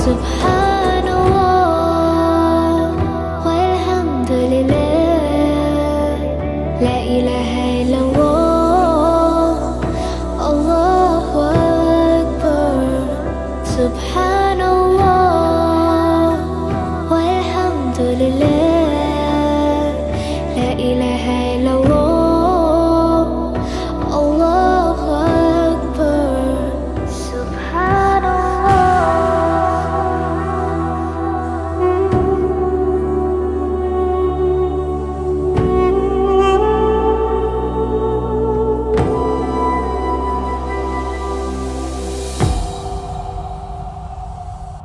سبحان الله والحمد لله لا إله إلا الله الله أكبر سبحان